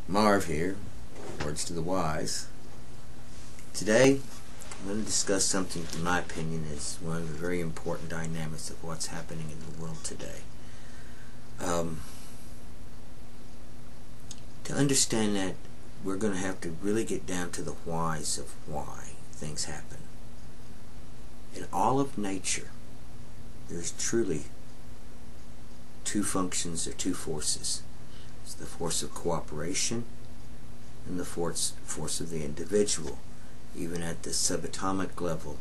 Marv here, Words to the Wise. Today, I'm going to discuss something, in my opinion, is one of the very important dynamics of what's happening in the world today. To understand that, we're going to have to really get down to the whys of why things happen. In all of nature, there's truly two functions or two forces. It's the force of cooperation and the force of the individual. Even at the subatomic level,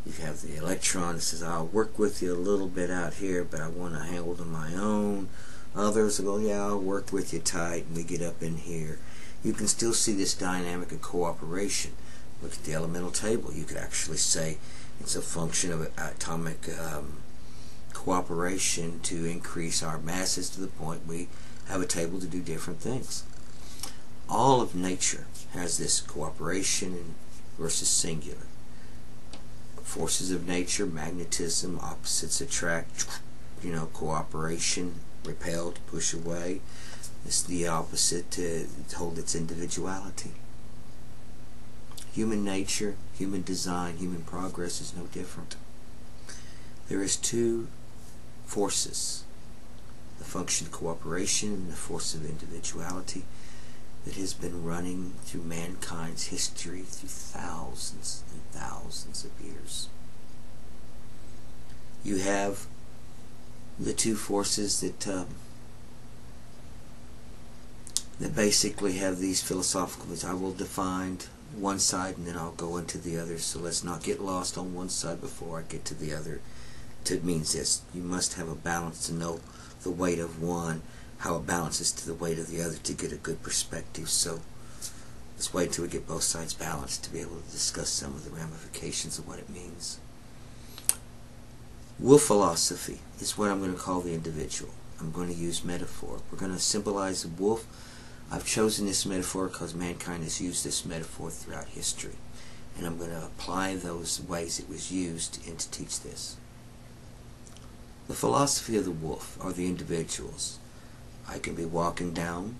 you have the electron that says, I'll work with you a little bit out here, but I want to handle it on my own. Others will go, yeah, I'll work with you tight, and we get up in here. You can still see this dynamic of cooperation. Look at the elemental table. You could actually say it's a function of atomic cooperation to increase our masses to the point we have a table to do different things. All of nature has this cooperation versus singular. Forces of nature, magnetism, opposites attract, cooperation, repel, to push away. It's the opposite to hold its individuality. Human nature, human design, human progress is no different. There is two forces, the function of cooperation and the force of individuality, that has been running through mankind's history through thousands and thousands of years. You have the two forces that basically have these philosophical, I will define one side and then I'll go into the other, so let's not get lost on one side before I get to the other. It means this: you must have a balance to know the weight of one, how it balances to the weight of the other to get a good perspective. So let's wait until we get both sides balanced to be able to discuss some of the ramifications of what it means. Wolf philosophy is what I'm going to call the individual. I'm going to use metaphor. We're going to symbolize the wolf. I've chosen this metaphor because mankind has used this metaphor throughout history, and I'm going to apply those ways it was used and to teach this. The philosophy of the wolf are the individuals. I can be walking down.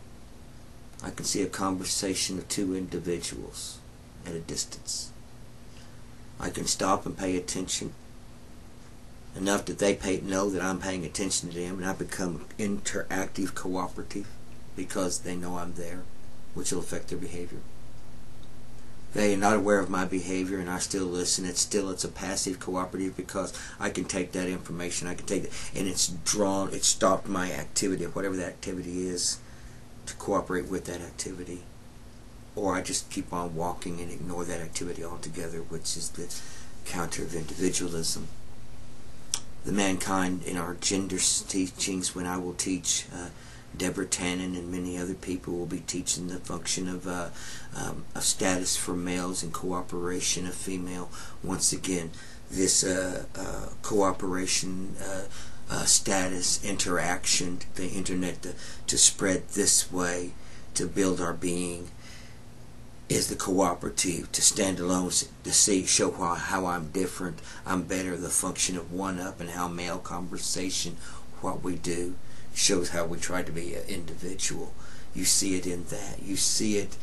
I can see a conversation of two individuals at a distance. I can stop and pay attention enough that they know that I'm paying attention to them, and I become interactive, cooperative, because they know I'm there, which will affect their behavior. They are not aware of my behavior and I still listen. It's a passive cooperative, because I can take that information, I can take it, and it stopped my activity, whatever that activity is, to cooperate with that activity. Or I just keep on walking and ignore that activity altogether, which is the counter of individualism. The mankind in our gender teachings, when I will teach, Deborah Tannen and many other people will be teaching the function of status for males and cooperation of female. Once again, this cooperation, status, interaction, the internet to spread this way, to build our being, is the cooperative, to stand alone, to show how I'm different, I'm better, the function of one-up, and how male conversation, what we do, shows how we try to be an individual. You see it in that. You see it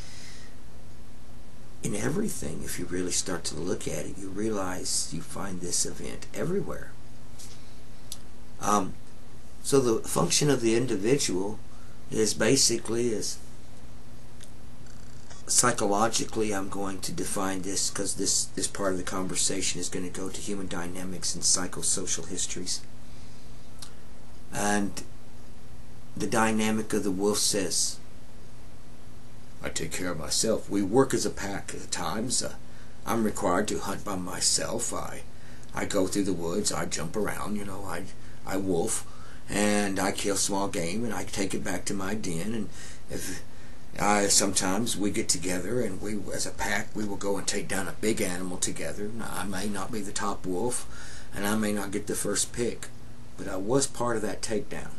in everything. If you really start to look at it, you realize you find this event everywhere. So the function of the individual is basically, psychologically, I'm going to define this, because this part of the conversation is going to go to human dynamics and psychosocial histories. And the dynamic of the wolf says, I take care of myself. We work as a pack at times. I'm required to hunt by myself. I go through the woods. I jump around. I wolf, and I kill small game, and I take it back to my den. And if sometimes we get together, and we, as a pack, we will go and take down a big animal together. Now, I may not be the top wolf, and I may not get the first pick, but I was part of that takedown.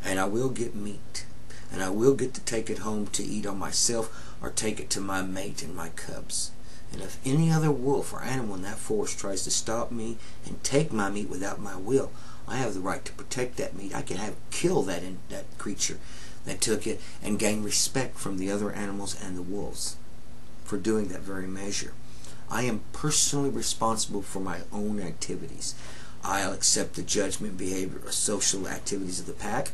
And I will get meat, and I will get to take it home to eat on myself, or take it to my mate and my cubs. And if any other wolf or animal in that forest tries to stop me and take my meat without my will, I have the right to protect that meat. I can kill that creature. that took it and gained respect from the other animals and the wolves for doing that very measure. I am personally responsible for my own activities. I'll accept the judgment, behavior, or social activities of the pack.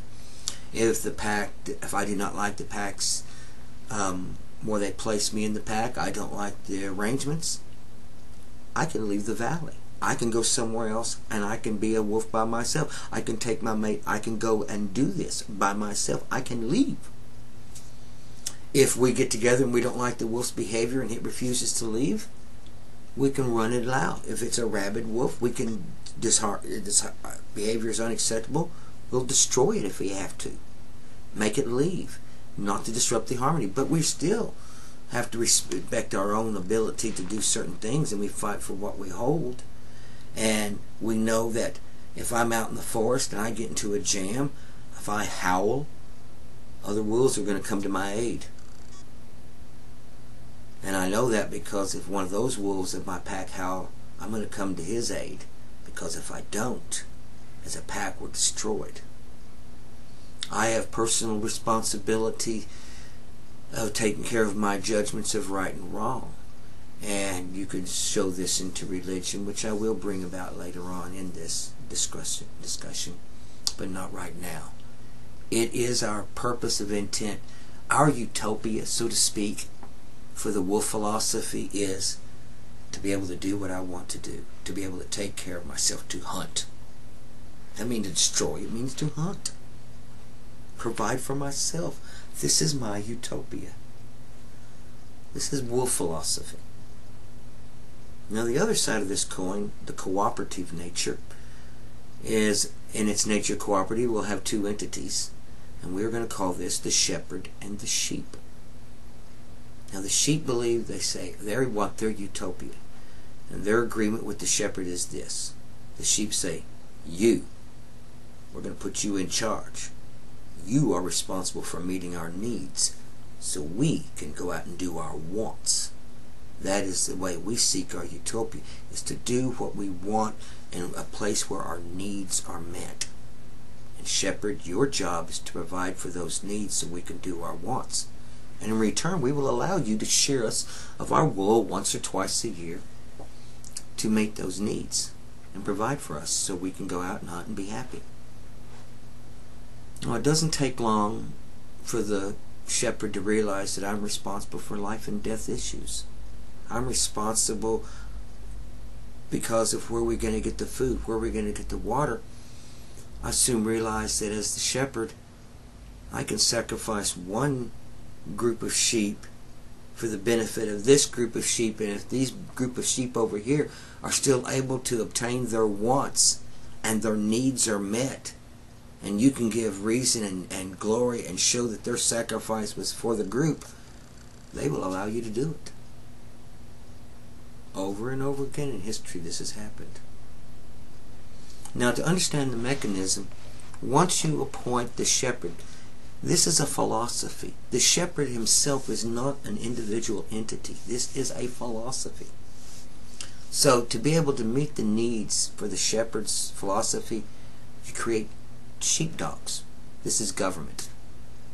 If I do not like the pack's where they place me in the pack, I don't like the arrangements, I can leave the valley. I can go somewhere else and I can be a wolf by myself. I can take my mate. I can go and do this by myself. I can leave. If we get together and we don't like the wolf's behavior and it refuses to leave, we can run it out. If it's a rabid wolf, we can behavior is unacceptable, we'll destroy it if we have to. Make it leave. Not to disrupt the harmony. But we still have to respect our own ability to do certain things, and we fight for what we hold. And we know that if I'm out in the forest and I get into a jam, if I howl, other wolves are going to come to my aid. And I know that because if one of those wolves of my pack howl, I'm going to come to his aid. Because if I don't, as a pack, we're destroyed. I have personal responsibility of taking care of my judgments of right and wrong. And you can show this into religion, which I will bring about later on in this discussion, but not right now. It is our purpose of intent, our utopia, so to speak, for the wolf philosophy is to be able to do what I want to do, to be able to take care of myself, to hunt. That means to destroy, it means to hunt. Provide for myself. This is my utopia. This is wolf philosophy. Now the other side of this coin, the cooperative nature, is in its nature cooperative will have two entities, and we're going to call this the shepherd and the sheep. Now the sheep believe, they say, they want their utopia, and their agreement with the shepherd is this. The sheep say, we're going to put you in charge. You are responsible for meeting our needs, so we can go out and do our wants. That is the way we seek our utopia, is to do what we want in a place where our needs are met. And shepherd, your job is to provide for those needs so we can do our wants. And in return, we will allow you to share us of our wool once or twice a year to meet those needs and provide for us so we can go out and hunt and be happy. Now, it doesn't take long for the shepherd to realize that I'm responsible for life and death issues. I'm responsible because of where we're going to get the food, where we're going to get the water. I soon realized that as the shepherd, I can sacrifice one group of sheep for the benefit of this group of sheep, and if these group of sheep over here are still able to obtain their wants and their needs are met, and you can give reason and glory and show that their sacrifice was for the group, they will allow you to do it. Over and over again in history this has happened. Now, to understand the mechanism, once you appoint the shepherd, this is a philosophy. The shepherd himself is not an individual entity. This is a philosophy. So to be able to meet the needs for the shepherd's philosophy, you create sheepdogs. This is government.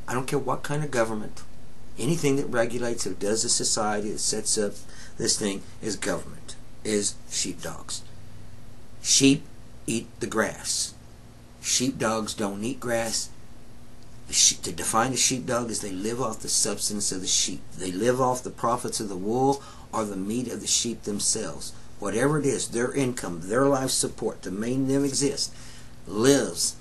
I don't care what kind of government. Anything that regulates or does a society that sets up this thing is government, is sheepdogs. Sheep eat the grass. Sheepdogs don't eat grass. To define a sheepdog is they live off the substance of the sheep. They live off the profits of the wool or the meat of the sheep themselves. Whatever it is, their income, their life support to make them exist, lives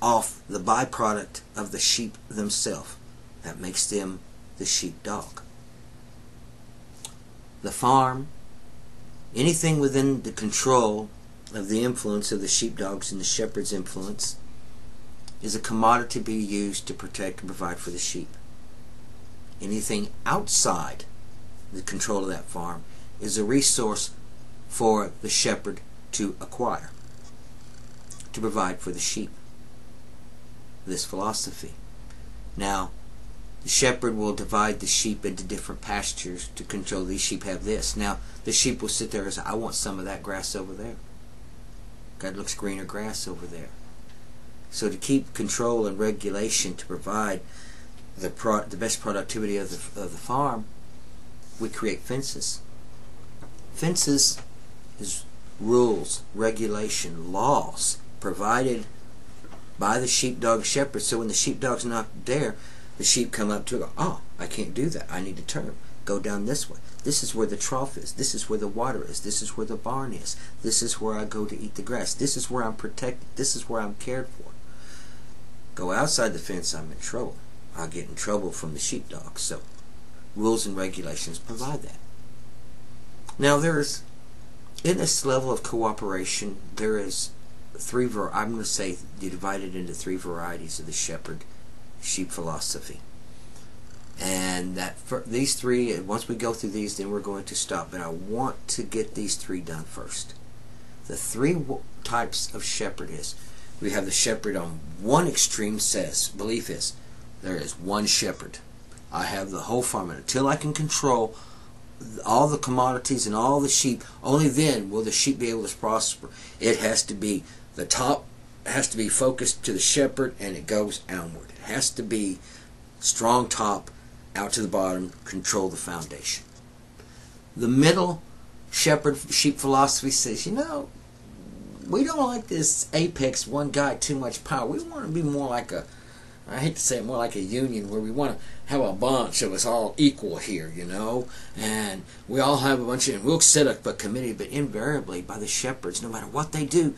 off the byproduct of the sheep themselves. That makes them the sheepdog. The farm, anything within the control of the influence of the sheepdogs and the shepherd's influence, is a commodity to be used to protect and provide for the sheep. Anything outside the control of that farm is a resource for the shepherd to acquire, to provide for the sheep. This philosophy. Now, the shepherd will divide the sheep into different pastures to control. These sheep have this. Now, the sheep will sit there and say, I want some of that grass over there. God looks greener grass over there. So to keep control and regulation, to provide the best productivity of the farm, we create fences. Fences is rules, regulation, laws provided by the sheepdog shepherd. So when the sheepdog's not there, the sheep come up to it, oh, I can't do that. I need to turn. Go down this way. This is where the trough is. This is where the water is. This is where the barn is. This is where I go to eat the grass. This is where I'm protected. This is where I'm cared for. Go outside the fence, I'm in trouble. I'll get in trouble from the sheepdog. So rules and regulations provide that. Now there's, in this level of cooperation, there is I'm going to say you divide it into three varieties of the shepherd sheep philosophy. And that for these three, once we go through these, then we're going to stop. But I want to get these three done first. The three types of shepherd is, we have the shepherd on one extreme belief is, there is one shepherd. I have the whole farm, and until I can control all the commodities and all the sheep, only then will the sheep be able to prosper. It has to be, the top has to be focused to the shepherd, and it goes outward. It has to be strong top, out to the bottom, control the foundation. The middle shepherd sheep philosophy says, we don't like this apex, one guy, too much power. We want to be more like I hate to say it, more like a union, where we want to have a bunch of us all equal here, and we all have a bunch of, and we'll set up a committee, but invariably by the shepherds, no matter what they do,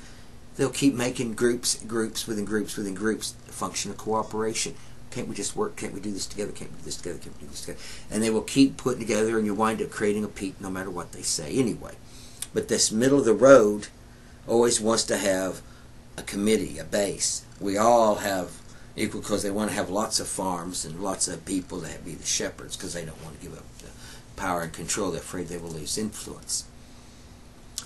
they'll keep making groups within groups, function of cooperation. Can't we just work? Can't we do this together? Can't we do this together? Can't we do this together? And they will keep putting together, and you wind up creating a peak no matter what they say anyway. But this middle of the road always wants to have a committee, a base. We all have equal, because they want to have lots of farms and lots of people that be the shepherds, because they don't want to give up the power and control. They're afraid they will lose influence.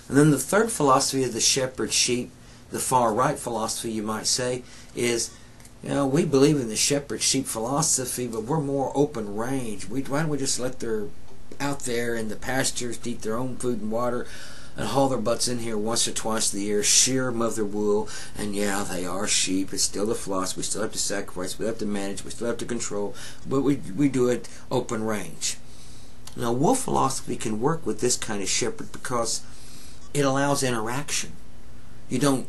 And then the third philosophy of the shepherd sheep, the far right philosophy you might say, is, we believe in the shepherd sheep philosophy, but we're more open range. Why don't we just let them out there in the pastures to eat their own food and water, and haul their butts in here once or twice a year, shear them of their wool, and yeah, they are sheep. It's still the philosophy. We still have to sacrifice. We have to manage. We still have to control. But we do it open range. Now, wolf philosophy can work with this kind of shepherd because it allows interaction. You don't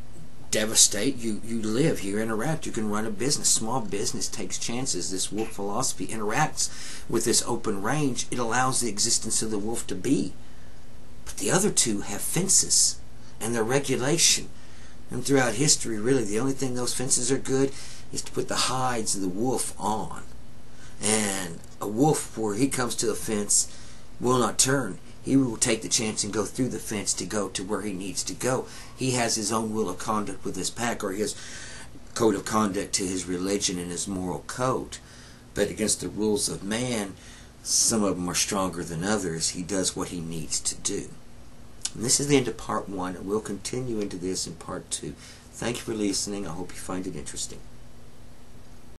devastate. You live. You interact. You can run a business. Small business takes chances. This wolf philosophy interacts with this open range. It allows the existence of the wolf to be. But the other two have fences and their regulation. And throughout history, really, the only thing those fences are good is to put the hides of the wolf on. And a wolf, where he comes to the fence, will not turn. He will take the chance and go through the fence to go to where he needs to go. He has his own will of conduct with his pack, or his code of conduct to his religion and his moral code. But against the rules of man, some of them are stronger than others. He does what he needs to do. And this is the end of part 1, and we'll continue into this in part 2. Thank you for listening. I hope you find it interesting.